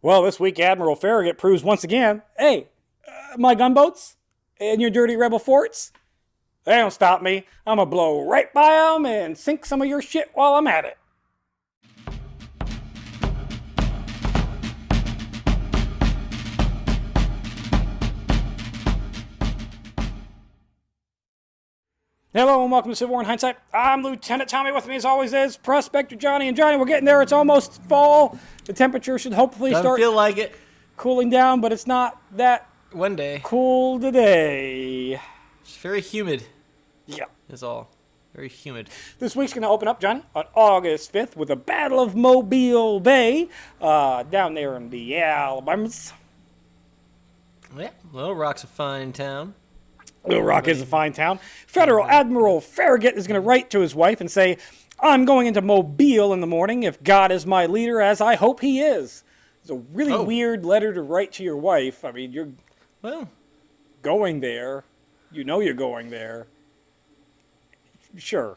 Well, this week, Admiral Farragut proves once again, hey, my gunboats and your dirty rebel forts, they don't stop me. I'm going to blow right by them and sink some of your shit while I'm at it. Hello and welcome to Civil War in Hindsight. I'm Lieutenant Tommy. With me as always is Prospector Johnny. And Johnny, we're getting there. It's almost fall. The temperature should hopefully start feel like it. Cooling down, but it's not that One day. cool today. It's very humid. Yeah. Is all. Very humid. This week's going to open up, Johnny, on August 5th with the Battle of Mobile Bay down there in the Alabamas. Yeah, Little Rock's a fine town. Little Rock is a fine town. Federal Admiral Farragut is going to write to his wife and say, I'm going into Mobile in the morning if God is my leader, as I hope he is. It's a really weird letter to write to your wife. I mean, you're going there. You know you're going there. Sure.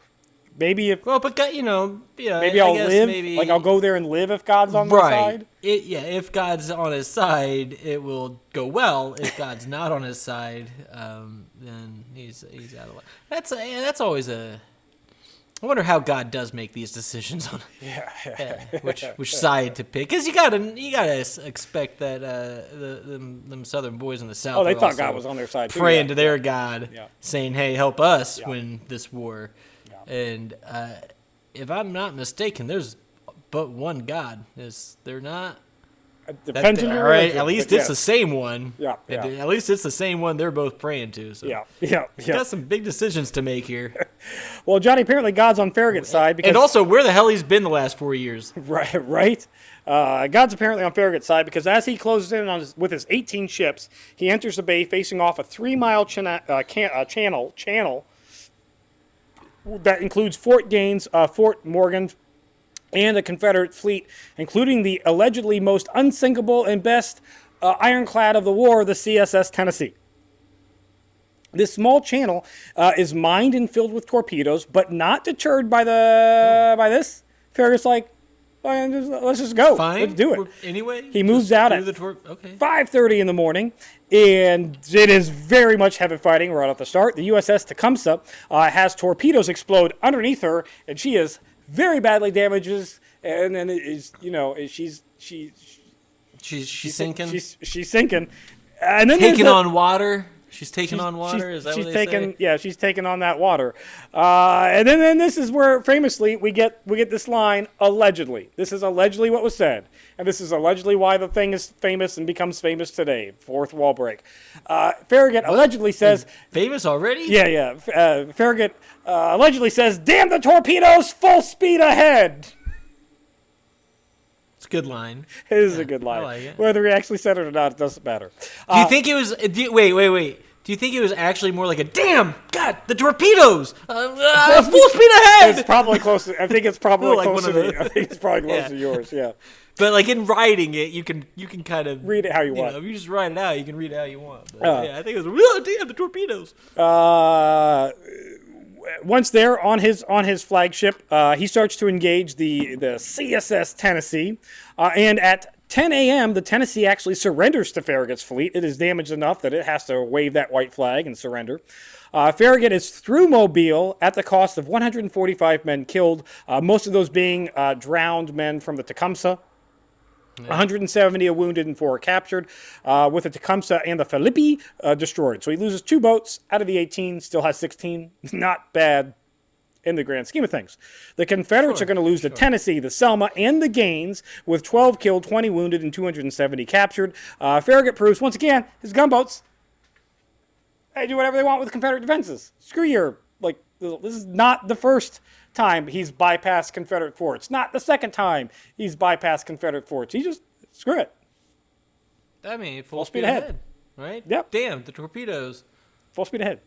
Maybe if... Well, but, you know... Yeah, maybe I'll live. Like, I'll go there and live if God's on my side. If God's on his side, it will go well. If God's not on his side, then he's out of luck. That's always a... I wonder how God does make these decisions on which side to pick, because you gotta expect that them Southern boys in the South. Oh, they thought God was on their side too. Praying to their God, saying, "Hey, help us win this war." Yeah. And if I'm not mistaken, there's but one God. They're not. Depends on your religion, at least it's the same one. Yeah. At least it's the same one they're both praying to. So. He's got some big decisions to make here. Well, Johnny, apparently God's on Farragut's side. Because, and also, where the hell he's been the last 4 years. Right. God's apparently on Farragut's side because as he closes in on with his 18 ships, he enters the bay facing off a 3-mile channel that includes Fort Gaines, Fort Morgan, and a Confederate fleet, including the allegedly most unsinkable and best ironclad of the war, the CSS Tennessee. This small channel is mined and filled with torpedoes, but not deterred by by this. Farragut's like, let's just go. Fine. Let's do it. Anyway, he moves out at 5:30 in the morning, and it is very much heavy fighting right off the start. The USS Tecumseh has torpedoes explode underneath her, and she is very badly damages, and then she's sinking. She's sinking, and then taking on water. She's taking on water. Is that what they say? Yeah, she's taking on that water. And then this is where famously we get this line, allegedly. This is allegedly what was said, and this is allegedly why the thing is famous and becomes famous today. Fourth wall break. Farragut allegedly says, famous already? Yeah. Farragut allegedly says, "Damn the torpedoes! Full speed ahead." It's a good line. It is a good line. I like it. Whether he actually said it or not, it doesn't matter. Do you think it was? Wait. Do you think it was actually more like a "damn God, the torpedoes! Full speed ahead"? It's probably close. I think it's probably closer to yours. Yeah. But like in writing it, you can kind of read it how you want. If you just write it out, you can read it how you want. But, I think it was "oh, damn the torpedoes." Once there on his flagship, he starts to engage the CSS Tennessee, and at 10 a.m., the Tennessee actually surrenders to Farragut's fleet. It is damaged enough that it has to wave that white flag and surrender. Farragut is through Mobile at the cost of 145 men killed, most of those being drowned men from the Tecumseh. 170 wounded and 4 captured, with the Tecumseh and the Philippi destroyed. So he loses 2 boats out of the 18, still has 16. Not bad in the grand scheme of things. The Confederates are going to lose the Tennessee, the Selma, and the Gaines, with 12 killed, 20 wounded, and 270 captured. Farragut proves, once again, his gunboats, they do whatever they want with Confederate defenses. Screw your, this is not the first time he's bypassed Confederate forts. Not the second time he's bypassed Confederate forts. He just, screw it. I mean, full speed ahead. Right? Yep. Damn, the torpedoes. Full speed ahead.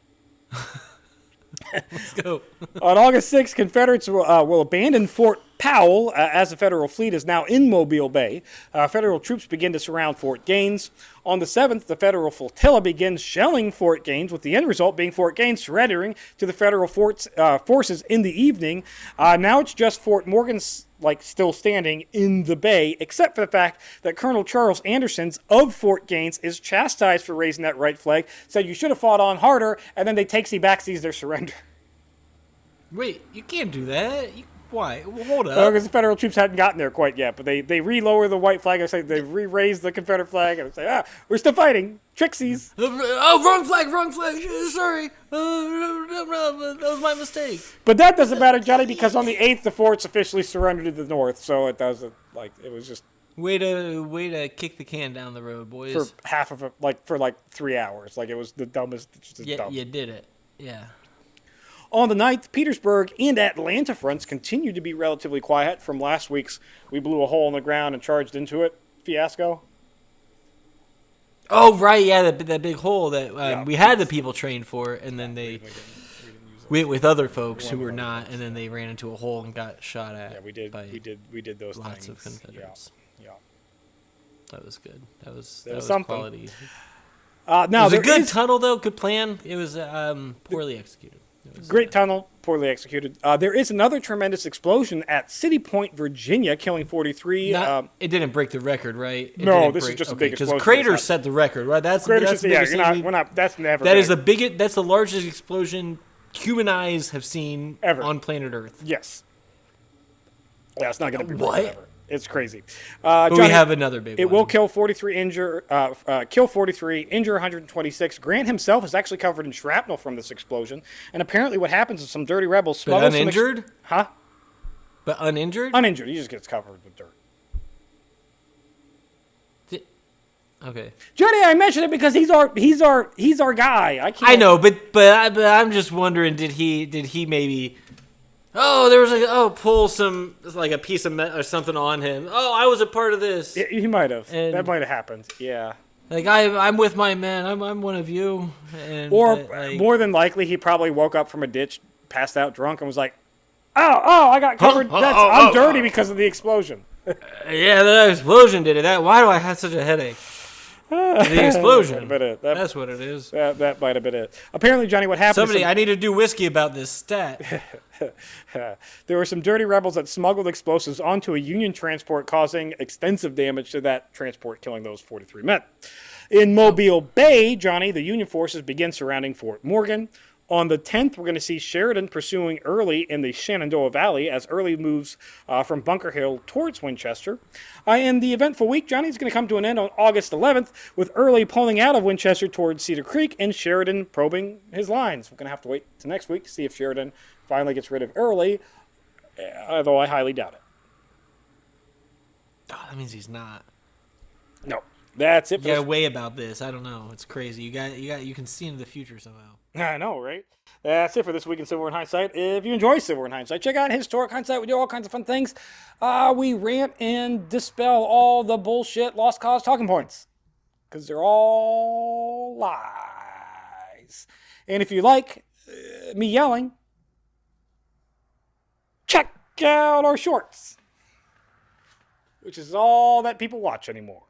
Let's go. On August 6th, Confederates will abandon Fort Powell, as the federal fleet is now in Mobile Bay, federal troops begin to surround Fort Gaines. On the 7th, the federal flotilla begins shelling Fort Gaines, with the end result being Fort Gaines surrendering to the federal forces in the evening. Now it's just Fort Morgan's still standing in the bay, except for the fact that Colonel Charles Anderson of Fort Gaines is chastised for raising that right flag, said you should have fought on harder, and then they takesy-backsies their surrender. Wait, you can't do that. Why? Well, hold up. Because the federal troops hadn't gotten there quite yet, but they re-lower the white flag, and say they re-raise the Confederate flag, and say, we're still fighting. Trixies. Oh, wrong flag. Sorry. That was my mistake. But that doesn't matter, Johnny, because on the 8th, the forts officially surrendered to the North, so it doesn't, it was just... Way to kick the can down the road, boys. For half of it, for 3 hours. It was the dumbest. Dumb. You did it. Yeah. On the 9th, Petersburg and Atlanta fronts continued to be relatively quiet from last week's we blew a hole in the ground and charged into it fiasco. Oh, right, yeah, that big hole that we had the people trained for, and then they went with other folks who were not, and then they ran into a hole and got shot at. Yeah, we did those lots things. of Confederates. Yeah. That was good. That was something. Quality. Now, it was a good tunnel, though. Good plan. It was poorly executed. Great tunnel, poorly executed. There is another tremendous explosion at City Point, Virginia, killing 43. It didn't break the record, right? This is just a big explosion. Because Crater set the record, right? That's the biggest that's never. That's the largest explosion human eyes have seen ever on planet Earth. Yes. Yeah, it's not going to be what? Ever. It's crazy. But Johnny, we have another big one. It will kill 43, injure 126. Grant himself is actually covered in shrapnel from this explosion. And apparently what happens is some dirty rebels smuggle uninjured? Huh? But uninjured? Uninjured. He just gets covered with dirt. Okay. Johnny, I mentioned it because he's our guy. I know, but I'm just wondering, did he maybe... Oh, there was pull some a piece of or something on him. Oh, I was a part of this. Yeah, he might have. That might have happened. Yeah. I'm with my men. I'm one of you. And, more than likely, he probably woke up from a ditch, passed out drunk, and was like, "Oh, I got covered. I'm dirty because of the explosion." Yeah, that explosion did it. Why do I have such a headache? The explosion. That's what it is. That might have been it. Apparently, Johnny, what happened... I need to do whiskey about this stat. There were some dirty rebels that smuggled explosives onto a Union transport, causing extensive damage to that transport, killing those 43 men. In Mobile Bay, Johnny, the Union forces begin surrounding Fort Morgan. On the 10th, we're going to see Sheridan pursuing Early in the Shenandoah Valley as Early moves from Bunker Hill towards Winchester. And the eventful week, Johnny, is going to come to an end on August 11th with Early pulling out of Winchester towards Cedar Creek and Sheridan probing his lines. We're going to have to wait till next week to see if Sheridan finally gets rid of Early, although I highly doubt it. Oh, that means he's not. No. That's it. You gotta weigh about this. I don't know. It's crazy. You can see into the future somehow. I know, right? That's it for this week in Civil War in Hindsight. If you enjoy Civil War in Hindsight, check out Historic Hindsight. We do all kinds of fun things. We rant and dispel all the bullshit lost cause talking points. Because they're all lies. And if you like me yelling, check out our shorts. Which is all that people watch anymore.